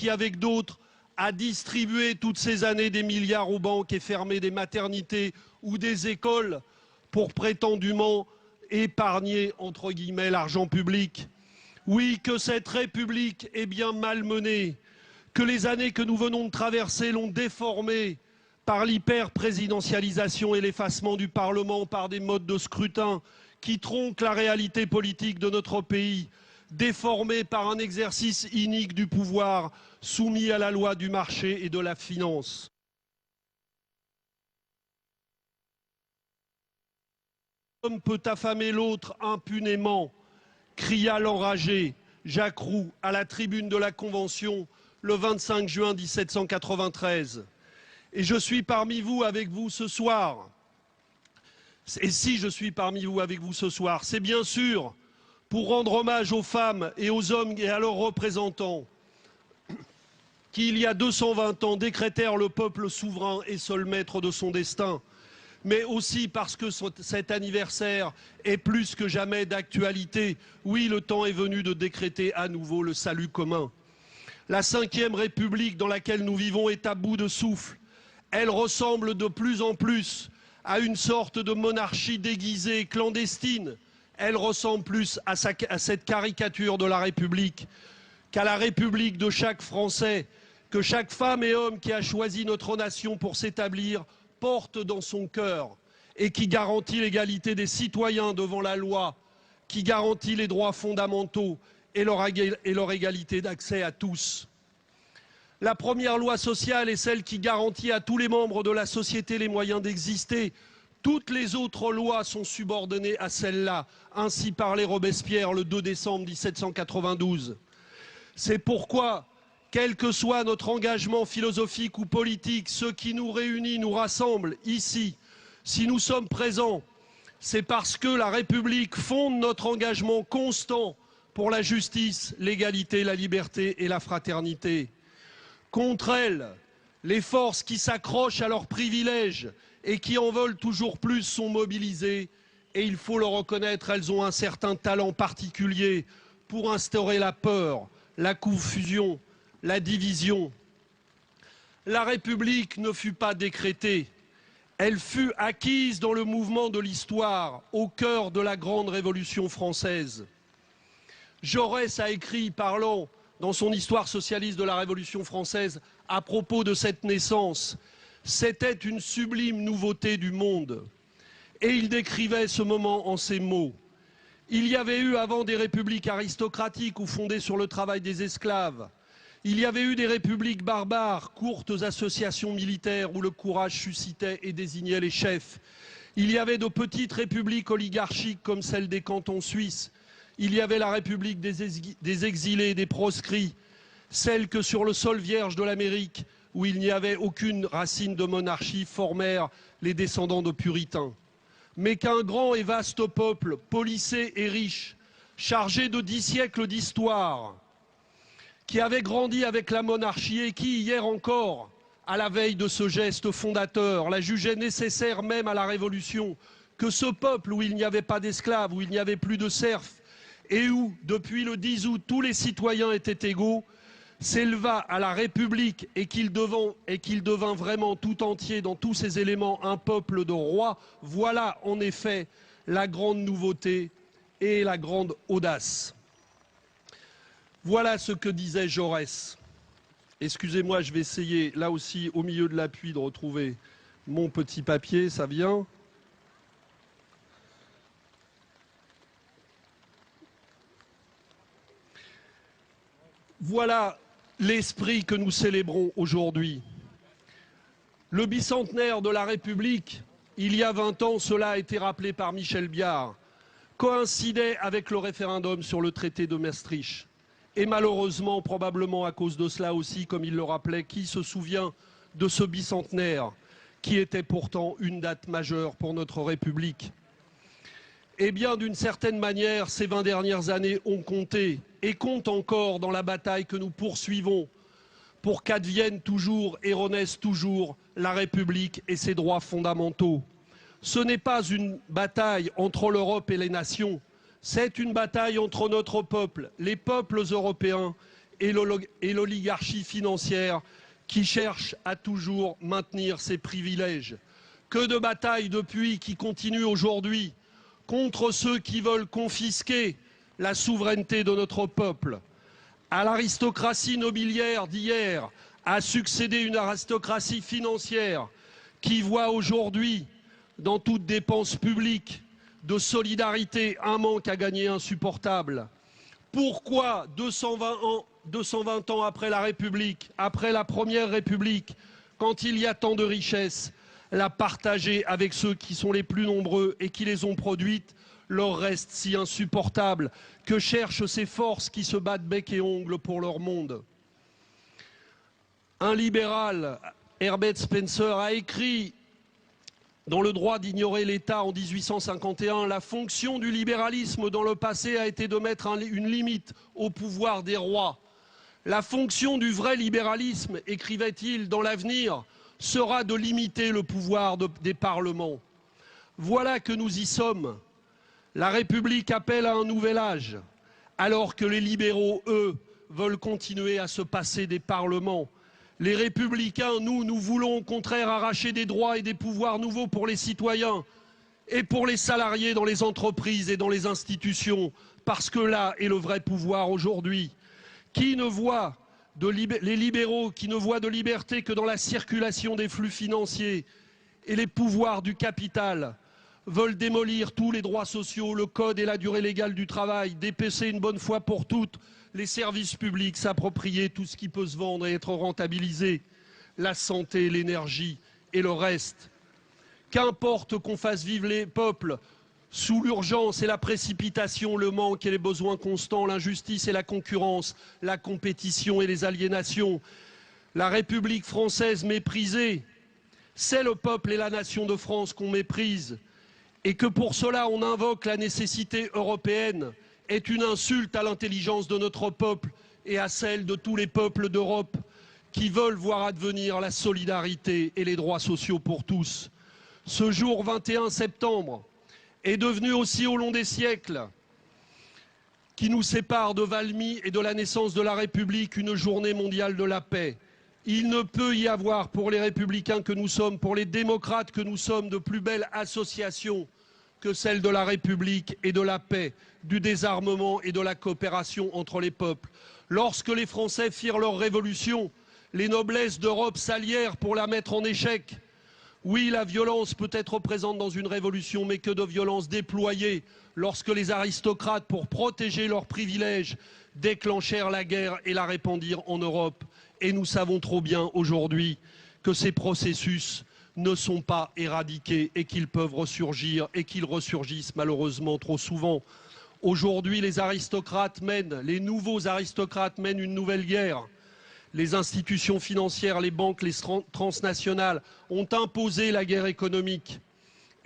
qui, avec d'autres, a distribué toutes ces années des milliards aux banques et fermé des maternités ou des écoles pour prétendument épargner, entre guillemets, l'argent public. Oui, que cette République est bien malmenée, que les années que nous venons de traverser l'ont déformée par l'hyper-présidentialisation et l'effacement du Parlement, par des modes de scrutin qui tronquent la réalité politique de notre pays, déformée par un exercice inique du pouvoir soumis à la loi du marché et de la finance. L'homme peut affamer l'autre impunément, cria l'enragé Jacques Roux à la tribune de la Convention le 25 juin 1793. Et je suis parmi vous avec vous ce soir. Et si je suis parmi vous avec vous ce soir, c'est bien sûr pour rendre hommage aux femmes et aux hommes et à leurs représentants qui, il y a 220 ans, décrétèrent le peuple souverain et seul maître de son destin, mais aussi parce que cet anniversaire est plus que jamais d'actualité. Oui, le temps est venu de décréter à nouveau le salut commun. La Ve République dans laquelle nous vivons est à bout de souffle. Elle ressemble de plus en plus à une sorte de monarchie déguisée, clandestine. Elle ressemble plus à cette caricature de la République qu'à la République de chaque Français, que chaque femme et homme qui a choisi notre nation pour s'établir porte dans son cœur et qui garantit l'égalité des citoyens devant la loi, qui garantit les droits fondamentaux et leur égalité d'accès à tous. La première loi sociale est celle qui garantit à tous les membres de la société les moyens d'exister. Toutes les autres lois sont subordonnées à celle-là. Ainsi parlait Robespierre le 2 décembre 1792. C'est pourquoi, quel que soit notre engagement philosophique ou politique, ce qui nous réunit, nous rassemble ici. Si nous sommes présents, c'est parce que la République fonde notre engagement constant pour la justice, l'égalité, la liberté et la fraternité. Contre elle, les forces qui s'accrochent à leurs privilèges et qui en veulent toujours plus sont mobilisées. Et il faut le reconnaître, elles ont un certain talent particulier pour instaurer la peur, la confusion, la division. La République ne fut pas décrétée. Elle fut acquise dans le mouvement de l'histoire, au cœur de la grande Révolution française. Jaurès a écrit, parlant dans son histoire socialiste de la Révolution française, à propos de cette naissance, c'était une sublime nouveauté du monde. Et il décrivait ce moment en ces mots. Il y avait eu avant des républiques aristocratiques ou fondées sur le travail des esclaves. Il y avait eu des républiques barbares, courtes associations militaires où le courage suscitait et désignait les chefs. Il y avait de petites républiques oligarchiques comme celle des cantons suisses. Il y avait la République des exilés, des proscrits, celle que sur le sol vierge de l'Amérique, où il n'y avait aucune racine de monarchie, formèrent les descendants de puritains. Mais qu'un grand et vaste peuple, policé et riche, chargé de 10 siècles d'histoire, qui avait grandi avec la monarchie et qui, hier encore, à la veille de ce geste fondateur, la jugeait nécessaire même à la Révolution, que ce peuple où il n'y avait pas d'esclaves, où il n'y avait plus de serfs, et où, depuis le 10 août, tous les citoyens étaient égaux, s'éleva à la République et qu'il devint vraiment tout entier dans tous ses éléments un peuple de rois, voilà en effet la grande nouveauté et la grande audace. Voilà ce que disait Jaurès. Excusez-moi, je vais essayer, là aussi, au milieu de l'appui, de retrouver mon petit papier, ça vient. Voilà l'esprit que nous célébrons aujourd'hui. Le bicentenaire de la République, il y a 20 ans, cela a été rappelé par Michel Biard, coïncidait avec le référendum sur le traité de Maastricht. Et malheureusement, probablement à cause de cela aussi, comme il le rappelait, qui se souvient de ce bicentenaire qui était pourtant une date majeure pour notre République? Eh bien, d'une certaine manière, ces 20 dernières années ont compté et comptent encore dans la bataille que nous poursuivons pour qu'advienne toujours et renaisse toujours la République et ses droits fondamentaux. Ce n'est pas une bataille entre l'Europe et les nations, c'est une bataille entre notre peuple, les peuples européens et l'oligarchie financière qui cherche à toujours maintenir ses privilèges. Que de batailles depuis qui continuent aujourd'hui contre ceux qui veulent confisquer la souveraineté de notre peuple. À l'aristocratie nobiliaire d'hier a succédé une aristocratie financière qui voit aujourd'hui, dans toute dépense publique, de solidarité, un manque à gagner insupportable. Pourquoi 220 ans après la République, après la Première République, quand il y a tant de richesses, la partager avec ceux qui sont les plus nombreux et qui les ont produites leur reste si insupportable? Que cherchent ces forces qui se battent bec et ongles pour leur monde? Un libéral, Herbert Spencer, a écrit dans Le droit d'ignorer l'État en 1851, la fonction du libéralisme dans le passé a été de mettre une limite au pouvoir des rois. La fonction du vrai libéralisme, écrivait-il, dans l'avenir, sera de limiter le pouvoir des parlements. Voilà que nous y sommes. La République appelle à un nouvel âge, alors que les libéraux, eux, veulent continuer à se passer des parlements. Les républicains, nous voulons au contraire arracher des droits et des pouvoirs nouveaux pour les citoyens et pour les salariés dans les entreprises et dans les institutions, parce que là est le vrai pouvoir aujourd'hui. Les libéraux qui ne voient de liberté que dans la circulation des flux financiers et les pouvoirs du capital veulent démolir tous les droits sociaux, le code et la durée légale du travail, dépecer une bonne fois pour toutes les services publics, s'approprier tout ce qui peut se vendre et être rentabilisé, la santé, l'énergie et le reste. Qu'importe qu'on fasse vivre les peuples sous l'urgence et la précipitation, le manque et les besoins constants, l'injustice et la concurrence, la compétition et les aliénations. La République française méprisée, c'est le peuple et la nation de France qu'on méprise. Et que pour cela on invoque la nécessité européenne est une insulte à l'intelligence de notre peuple et à celle de tous les peuples d'Europe qui veulent voir advenir la solidarité et les droits sociaux pour tous. Ce jour 21 septembre est devenu aussi au long des siècles qui nous séparent de Valmy et de la naissance de la République une journée mondiale de la paix. Il ne peut y avoir pour les républicains que nous sommes, pour les démocrates que nous sommes, de plus belle association que celle de la République et de la paix, du désarmement et de la coopération entre les peuples. Lorsque les Français firent leur révolution, les noblesses d'Europe s'allièrent pour la mettre en échec. Oui, la violence peut être présente dans une révolution, mais que de violence déployée lorsque les aristocrates, pour protéger leurs privilèges, déclenchèrent la guerre et la répandirent en Europe. Et nous savons trop bien aujourd'hui que ces processus ne sont pas éradiqués et qu'ils peuvent ressurgir et qu'ils ressurgissent malheureusement trop souvent. Aujourd'hui, les nouveaux aristocrates mènent une nouvelle guerre. Les institutions financières, les banques, les transnationales ont imposé la guerre économique.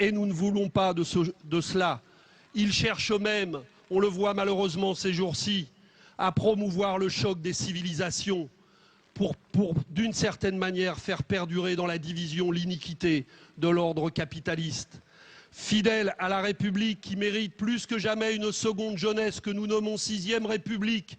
Et nous ne voulons pas de cela. Ils cherchent même, on le voit malheureusement ces jours-ci, à promouvoir le choc des civilisations pour d'une certaine manière, faire perdurer dans la division l'iniquité de l'ordre capitaliste. Fidèle à la République qui mérite plus que jamais une seconde jeunesse que nous nommons 6e République,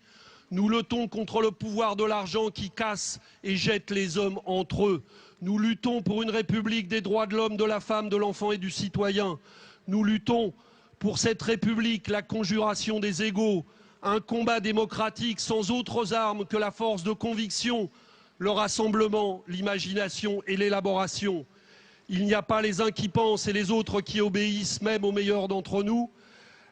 nous luttons contre le pouvoir de l'argent qui casse et jette les hommes entre eux. Nous luttons pour une République des droits de l'homme, de la femme, de l'enfant et du citoyen. Nous luttons pour cette République, la conjuration des égaux, un combat démocratique sans autres armes que la force de conviction, le rassemblement, l'imagination et l'élaboration. Il n'y a pas les uns qui pensent et les autres qui obéissent, même aux meilleurs d'entre nous.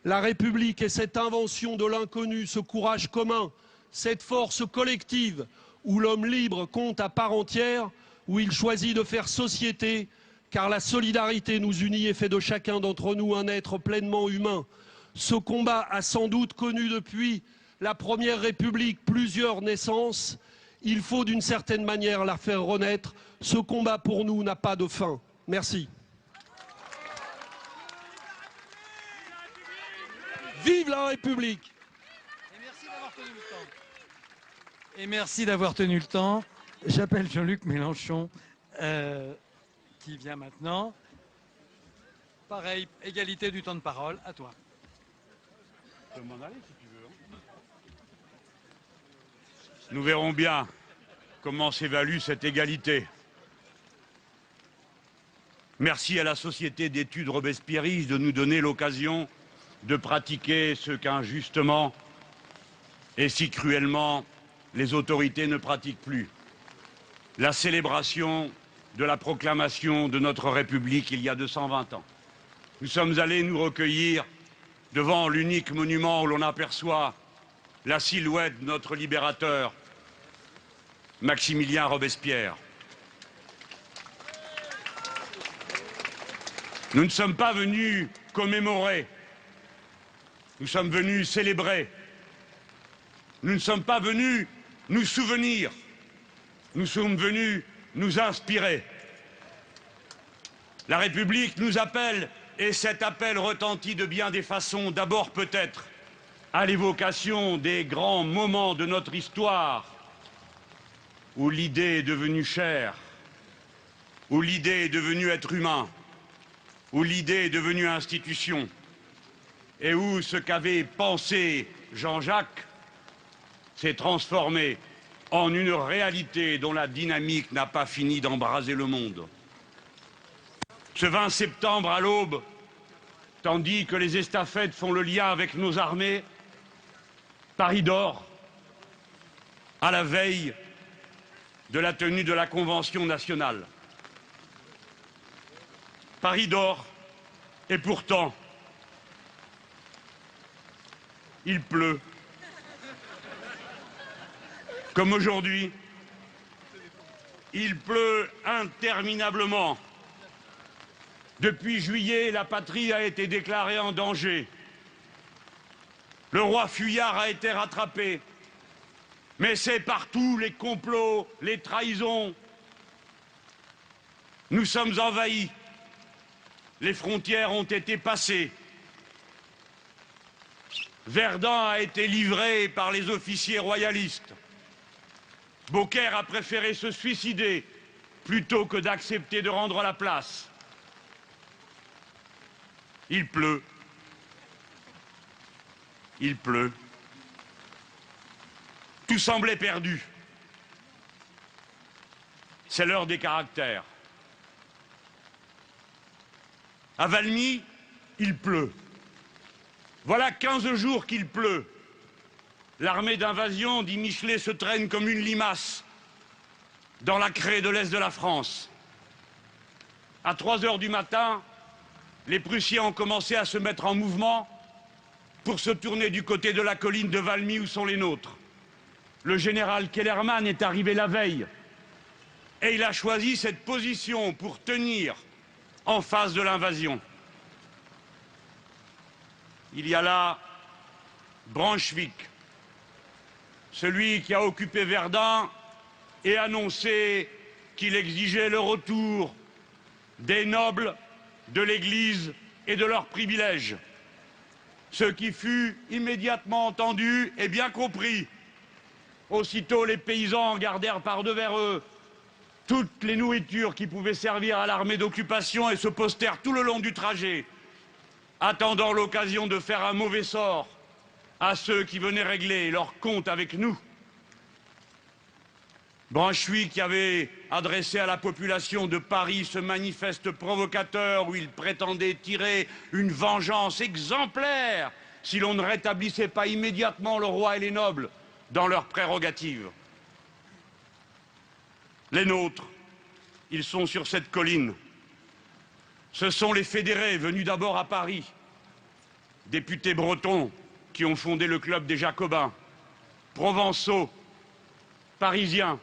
La République est cette invention de l'inconnu, ce courage commun, cette force collective où l'homme libre compte à part entière, où il choisit de faire société, car la solidarité nous unit et fait de chacun d'entre nous un être pleinement humain. Ce combat a sans doute connu depuis la Première République plusieurs naissances. Il faut d'une certaine manière la faire renaître. Ce combat pour nous n'a pas de fin. Merci. Vive la République! Et merci d'avoir tenu le temps. J'appelle Jean-Luc Mélenchon, qui vient maintenant. Pareil, égalité du temps de parole, à toi. Tu peux m'en aller si tu veux. Nous verrons bien comment s'évalue cette égalité. Merci à la Société d'études Robespierristes de nous donner l'occasion de pratiquer ce qu'injustement et si cruellement les autorités ne pratiquent plus. La célébration de la proclamation de notre République il y a 220 ans. Nous sommes allés nous recueillir devant l'unique monument où l'on aperçoit la silhouette de notre libérateur, Maximilien Robespierre. Nous ne sommes pas venus commémorer, nous sommes venus célébrer. Nous ne sommes pas venus nous souvenir, nous sommes venus nous inspirer. La République nous appelle, et cet appel retentit de bien des façons. D'abord peut-être à l'évocation des grands moments de notre histoire où l'idée est devenue chair, où l'idée est devenue être humain, où l'idée est devenue institution, et où ce qu'avait pensé Jean-Jacques s'est transformé en une réalité dont la dynamique n'a pas fini d'embraser le monde. Ce 20 septembre à l'aube, tandis que les estafettes font le lien avec nos armées, Paris dort à la veille de la tenue de la Convention nationale. Paris dort et pourtant, il pleut. Comme aujourd'hui, il pleut interminablement. Depuis juillet, la patrie a été déclarée en danger. Le roi Fuyard a été rattrapé. Mais c'est partout les complots, les trahisons. Nous sommes envahis. Les frontières ont été passées. Verdun a été livré par les officiers royalistes. Beaucaire a préféré se suicider plutôt que d'accepter de rendre la place. Il pleut. Il pleut. Tout semblait perdu. C'est l'heure des caractères. À Valmy, il pleut. Voilà 15 jours qu'il pleut. L'armée d'invasion, dit Michelet, se traîne comme une limace dans la craie de l'Est de la France. À 3 heures du matin, les Prussiens ont commencé à se mettre en mouvement pour se tourner du côté de la colline de Valmy où sont les nôtres. Le général Kellermann est arrivé la veille et il a choisi cette position pour tenir en face de l'invasion. Il y a là Brunswick, celui qui a occupé Verdun et annoncé qu'il exigeait le retour des nobles, de l'Église et de leurs privilèges. Ce qui fut immédiatement entendu et bien compris. Aussitôt, les paysans gardèrent par-devers eux toutes les nourritures qui pouvaient servir à l'armée d'occupation et se postèrent tout le long du trajet, attendant l'occasion de faire un mauvais sort à ceux qui venaient régler leur compte avec nous. Brunswick qui avait adressé à la population de Paris ce manifeste provocateur où il prétendait tirer une vengeance exemplaire si l'on ne rétablissait pas immédiatement le roi et les nobles dans leurs prérogatives. Les nôtres, ils sont sur cette colline. Ce sont les fédérés venus d'abord à Paris, députés bretons qui ont fondé le club des Jacobins, provençaux, parisiens,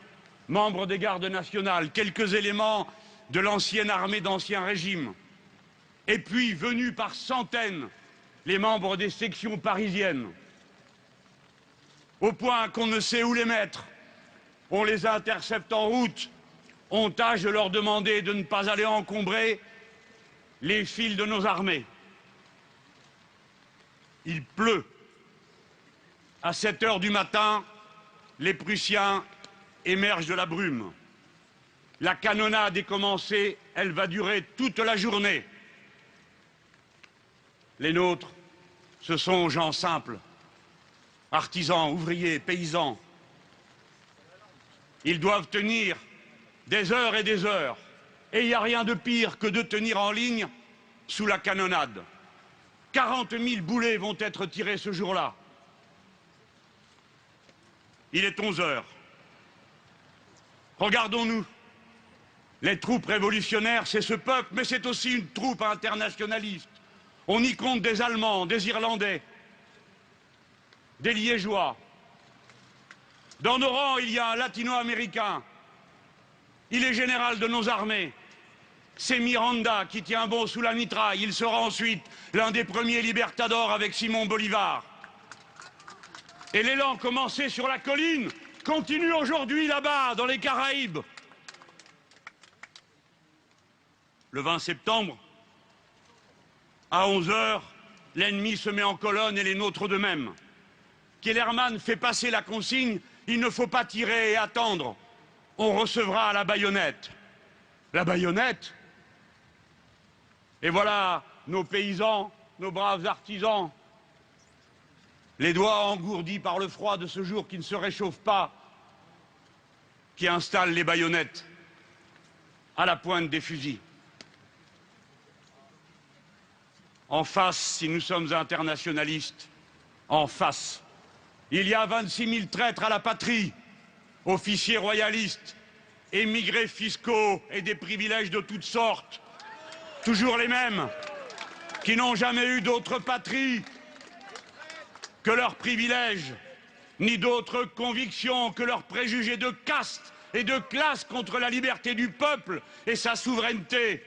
membres des gardes nationales, quelques éléments de l'ancienne armée d'Ancien Régime, et puis venus par centaines les membres des sections parisiennes, au point qu'on ne sait où les mettre. On les intercepte en route, on tâche de leur demander de ne pas aller encombrer les fils de nos armées. Il pleut. À 7 heures du matin, les Prussiens émergent de la brume. La canonnade est commencée, elle va durer toute la journée. Les nôtres, ce sont gens simples, artisans, ouvriers, paysans, Ils doivent tenir des heures et des heures. Et il n'y a rien de pire que de tenir en ligne sous la canonnade. 40 000 boulets vont être tirés ce jour-là. Il est 11 heures. Regardons-nous. Les troupes révolutionnaires, c'est ce peuple, mais c'est aussi une troupe internationaliste. On y compte des Allemands, des Irlandais, des Liégeois. Dans nos rangs, il y a un latino-américain. Il est général de nos armées. C'est Miranda qui tient bon sous la mitraille. Il sera ensuite l'un des premiers libertadors avec Simon Bolivar. Et l'élan commencé sur la colline continue aujourd'hui là-bas, dans les Caraïbes. Le 20 septembre, à 11 heures, l'ennemi se met en colonne et les nôtres de même. Kellermann fait passer la consigne, il ne faut pas tirer et attendre. On recevra à la baïonnette. La baïonnette? Et voilà nos paysans, nos braves artisans, les doigts engourdis par le froid de ce jour qui ne se réchauffe pas, qui installent les baïonnettes à la pointe des fusils. En face, si nous sommes internationalistes, en face, il y a 26 000 traîtres à la patrie, officiers royalistes, émigrés fiscaux et des privilèges de toutes sortes, toujours les mêmes, qui n'ont jamais eu d'autre patrie que leurs privilèges, ni d'autres convictions que leurs préjugés de caste et de classe contre la liberté du peuple et sa souveraineté.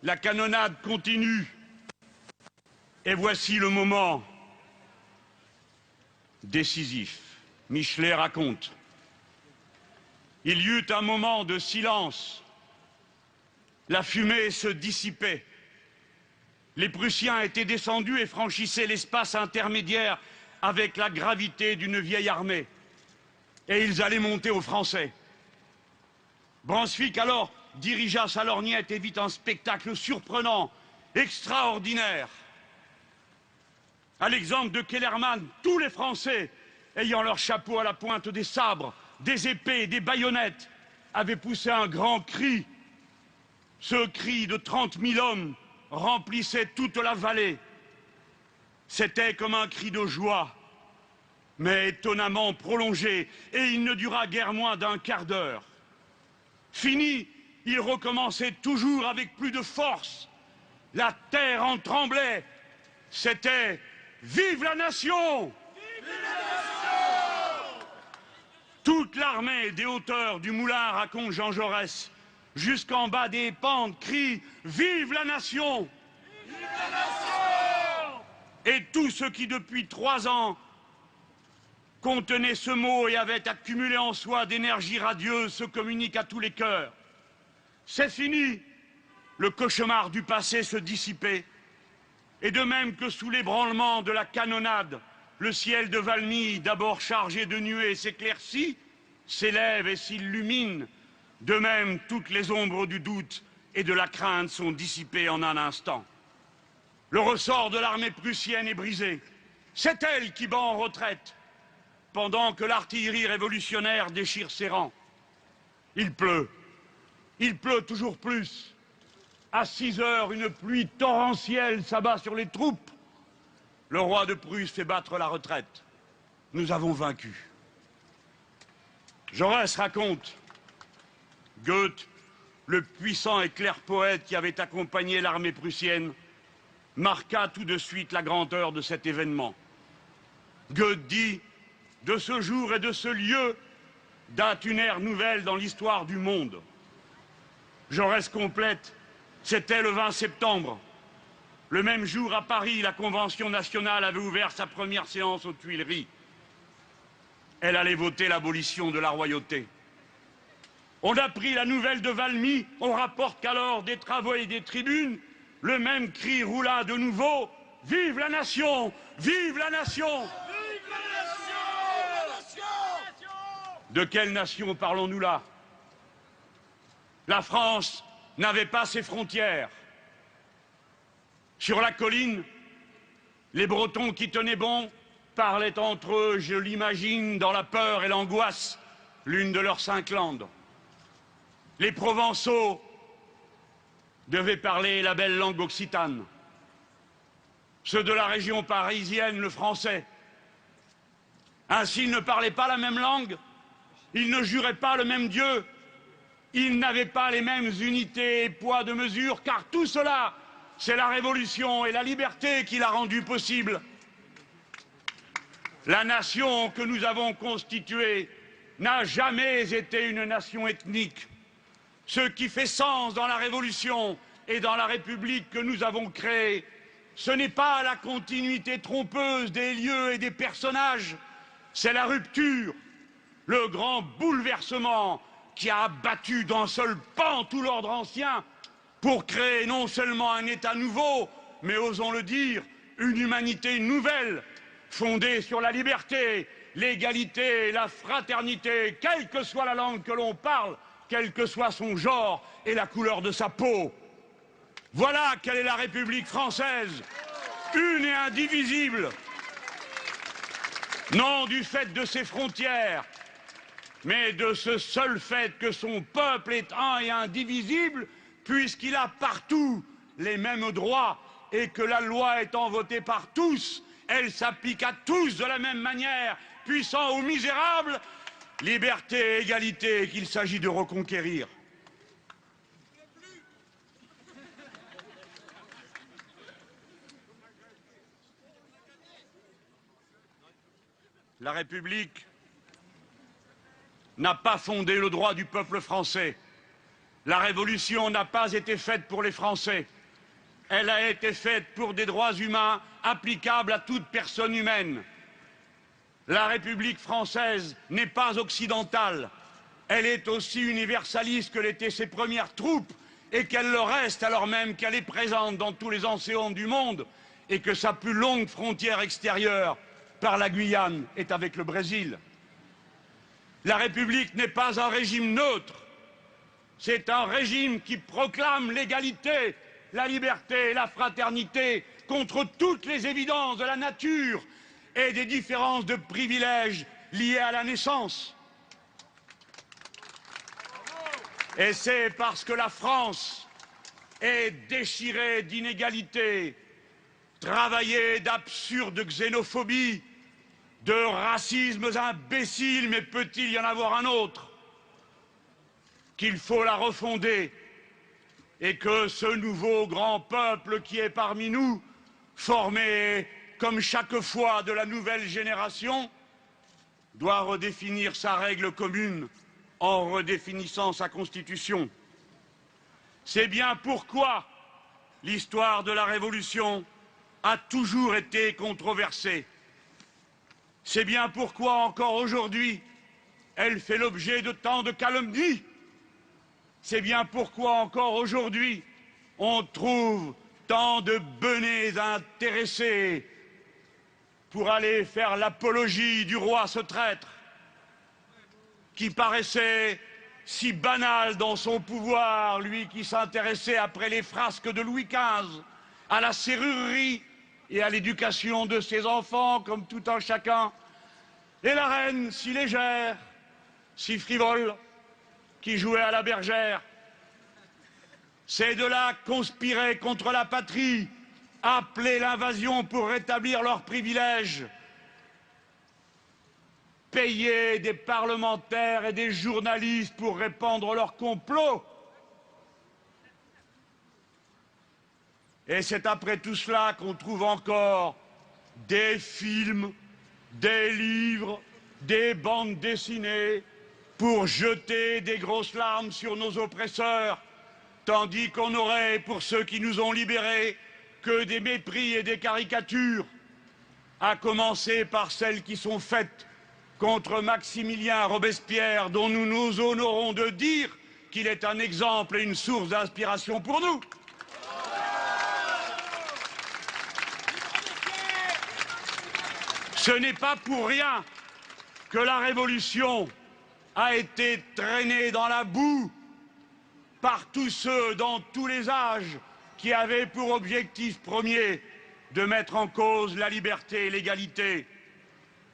La canonnade continue. Et voici le moment décisif. Michelet raconte. Il y eut un moment de silence. La fumée se dissipait. Les Prussiens étaient descendus et franchissaient l'espace intermédiaire avec la gravité d'une vieille armée. Et ils allaient monter aux Français. Brunswick alors dirigea sa lorgnette et vit un spectacle surprenant, extraordinaire. À l'exemple de Kellermann, tous les Français, ayant leur chapeau à la pointe des sabres, des épées, des baïonnettes, avaient poussé un grand cri. Ce cri de 30 000 hommes remplissait toute la vallée. C'était comme un cri de joie, mais étonnamment prolongé, et il ne dura guère moins d'un quart d'heure. Fini, il recommençait toujours avec plus de force. La terre en tremblait. C'était « Vive la nation !» Vive la nation ! Toute l'armée des hauteurs du Moulin, raconte Jean Jaurès, jusqu'en bas des pentes, crie « Vive la nation !» Vive la nation ! Et tous ceux qui, depuis 3 ans, contenaient ce mot et avaient accumulé en soi d'énergie radieuse se communiquent à tous les cœurs. C'est fini. Le cauchemar du passé se dissipait. Et de même que sous l'ébranlement de la canonnade, le ciel de Valmy, d'abord chargé de nuées, s'éclaircit, s'élève et s'illumine. De même, toutes les ombres du doute et de la crainte sont dissipées en un instant. Le ressort de l'armée prussienne est brisé. C'est elle qui bat en retraite, pendant que l'artillerie révolutionnaire déchire ses rangs. Il pleut toujours plus. À 6 heures, une pluie torrentielle s'abat sur les troupes. Le roi de Prusse fait battre la retraite. Nous avons vaincu. Jaurès raconte. Goethe, le puissant et clair poète qui avait accompagné l'armée prussienne, marqua tout de suite la grandeur de cet événement. Goethe dit « De ce jour et de ce lieu date une ère nouvelle dans l'histoire du monde. » Jaurès complète, c'était le 20 septembre. Le même jour, à Paris, la Convention nationale avait ouvert sa première séance aux Tuileries. Elle allait voter l'abolition de la royauté. On a pris la nouvelle de Valmy, on rapporte qu'alors des travaux et des tribunes, le même cri roula de nouveau « Vive la nation! Vive la nation !» Vive la nation! De quelle nation parlons-nous là? La France n'avait pas ses frontières. Sur la colline, les Bretons qui tenaient bon parlaient entre eux, je l'imagine, dans la peur et l'angoisse, l'une de leurs 5 langues. Les Provençaux devaient parler la belle langue occitane. Ceux de la région parisienne, le français. Ainsi, ils ne parlaient pas la même langue, ils ne juraient pas le même Dieu, ils n'avaient pas les mêmes unités et poids de mesure, car tout cela, c'est la révolution et la liberté qui l'a rendu possible. La nation que nous avons constituée n'a jamais été une nation ethnique. Ce qui fait sens dans la Révolution et dans la République que nous avons créée, ce n'est pas la continuité trompeuse des lieux et des personnages, c'est la rupture, le grand bouleversement qui a abattu d'un seul pan tout l'ordre ancien pour créer non seulement un État nouveau, mais osons le dire, une humanité nouvelle, fondée sur la liberté, l'égalité, la fraternité, quelle que soit la langue que l'on parle, quel que soit son genre et la couleur de sa peau. Voilà quelle est la République française, une et indivisible, non du fait de ses frontières, mais de ce seul fait que son peuple est un et indivisible, puisqu'il a partout les mêmes droits et que la loi étant votée par tous, elle s'applique à tous de la même manière, puissants ou misérables, liberté et égalité qu'il s'agit de reconquérir. La République n'a pas fondé le droit du peuple français. La Révolution n'a pas été faite pour les Français. Elle a été faite pour des droits humains applicables à toute personne humaine. La République française n'est pas occidentale. Elle est aussi universaliste que l'étaient ses premières troupes et qu'elle le reste alors même qu'elle est présente dans tous les océans du monde et que sa plus longue frontière extérieure par la Guyane est avec le Brésil. La République n'est pas un régime neutre. C'est un régime qui proclame l'égalité, la liberté et la fraternité contre toutes les évidences de la nature et des différences de privilèges liées à la naissance. Et c'est parce que la France est déchirée d'inégalités, travaillée d'absurdes xénophobies, de racismes imbéciles, mais peut-il y en avoir un autre, qu'il faut la refonder et que ce nouveau grand peuple qui est parmi nous, formé comme chaque fois de la nouvelle génération, doit redéfinir sa règle commune en redéfinissant sa constitution. C'est bien pourquoi l'histoire de la Révolution a toujours été controversée. C'est bien pourquoi encore aujourd'hui, elle fait l'objet de tant de calomnies. C'est bien pourquoi encore aujourd'hui, on trouve tant de benets intéressés pour aller faire l'apologie du roi ce traître, qui paraissait si banal dans son pouvoir, lui qui s'intéressait après les frasques de Louis XV, à la serrurerie et à l'éducation de ses enfants, comme tout un chacun, et la reine si légère, si frivole, qui jouait à la bergère. Ces deux-là conspiraient contre la patrie, appelaient l'invasion pour rétablir leurs privilèges, payaient des parlementaires et des journalistes pour répandre leurs complots. Et c'est après tout cela qu'on trouve encore des films, des livres, des bandes dessinées pour jeter des grosses larmes sur nos oppresseurs, tandis qu'on n'aurait, pour ceux qui nous ont libérés, que des mépris et des caricatures, à commencer par celles qui sont faites contre Maximilien Robespierre, dont nous nous honorons de dire qu'il est un exemple et une source d'inspiration pour nous. Ce n'est pas pour rien que la Révolution a été traînée dans la boue par tous ceux, dans tous les âges, qui avaient pour objectif premier de mettre en cause la liberté et l'égalité.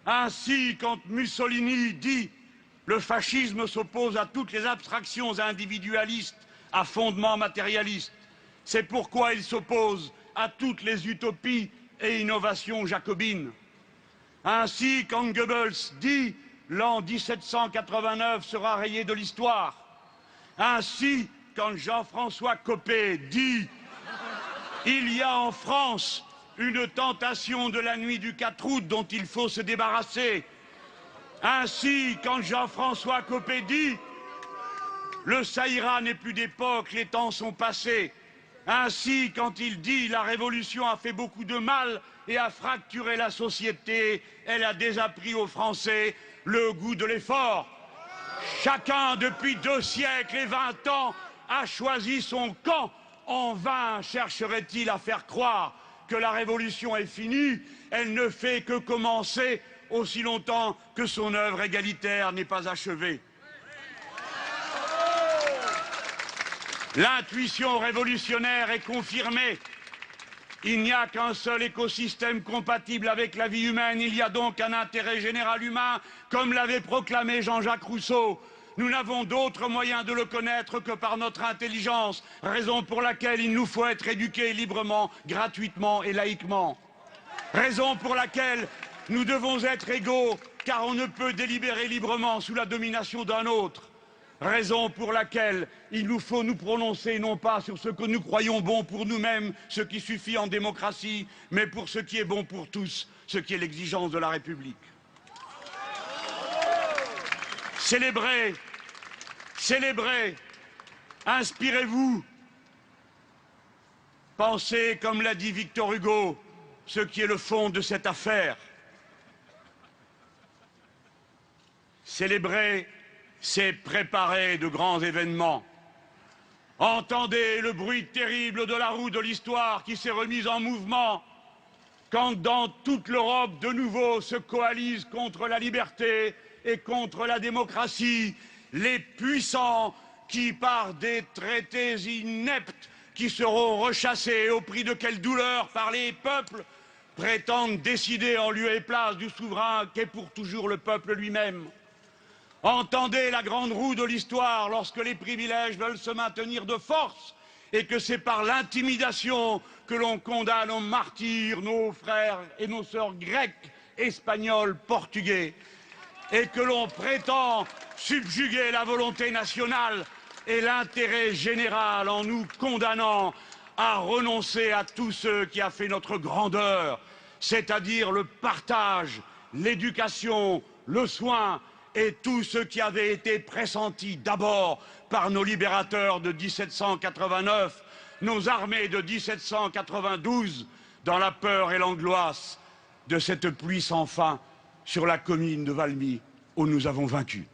Ainsi, quand Mussolini dit « le fascisme s'oppose à toutes les abstractions individualistes à fondement matérialiste », c'est pourquoi il s'oppose à toutes les utopies et innovations jacobines. Ainsi, quand Goebbels dit « l'an 1789 sera rayé de l'histoire », ainsi, quand Jean-François Copé dit « il y a en France une tentation de la nuit du 4 août dont il faut se débarrasser », ainsi, quand Jean-François Copé dit « le Saïra n'est plus d'époque, les temps sont passés », ainsi, quand il dit « la révolution a fait beaucoup de mal et a fracturé la société, elle a désappris aux Français le goût de l'effort ». Chacun, depuis 2 siècles et 20 ans, a choisi son camp. En vain chercherait-il à faire croire que la révolution est finie. Elle ne fait que commencer aussi longtemps que son œuvre égalitaire n'est pas achevée. L'intuition révolutionnaire est confirmée. Il n'y a qu'un seul écosystème compatible avec la vie humaine. Il y a donc un intérêt général humain, comme l'avait proclamé Jean-Jacques Rousseau. Nous n'avons d'autre moyen de le connaître que par notre intelligence, raison pour laquelle il nous faut être éduqués librement, gratuitement et laïquement. Raison pour laquelle nous devons être égaux, car on ne peut délibérer librement sous la domination d'un autre. Raison pour laquelle il nous faut nous prononcer non pas sur ce que nous croyons bon pour nous-mêmes, ce qui suffit en démocratie, mais pour ce qui est bon pour tous, ce qui est l'exigence de la République. Célébrez, célébrez, inspirez-vous, pensez, comme l'a dit Victor Hugo, ce qui est le fond de cette affaire. Célébrer, c'est préparer de grands événements. Entendez le bruit terrible de la roue de l'histoire qui s'est remise en mouvement quand dans toute l'Europe de nouveau se coalisent contre la liberté et contre la démocratie les puissants qui, par des traités ineptes qui seront rechassés au prix de quelle douleur par les peuples, prétendent décider en lieu et place du souverain qu'est pour toujours le peuple lui-même. Entendez la grande roue de l'histoire lorsque les privilèges veulent se maintenir de force et que c'est par l'intimidation que l'on condamne au martyre nos frères et nos sœurs grecs, espagnols, portugais, et que l'on prétend subjuguer la volonté nationale et l'intérêt général en nous condamnant à renoncer à tout ce qui a fait notre grandeur, c'est-à-dire le partage, l'éducation, le soin, et tout ce qui avait été pressenti d'abord par nos libérateurs de 1789, nos armées de 1792, dans la peur et l'angoisse de cette pluie sans fin sur la commune de Valmy où nous avons vaincu.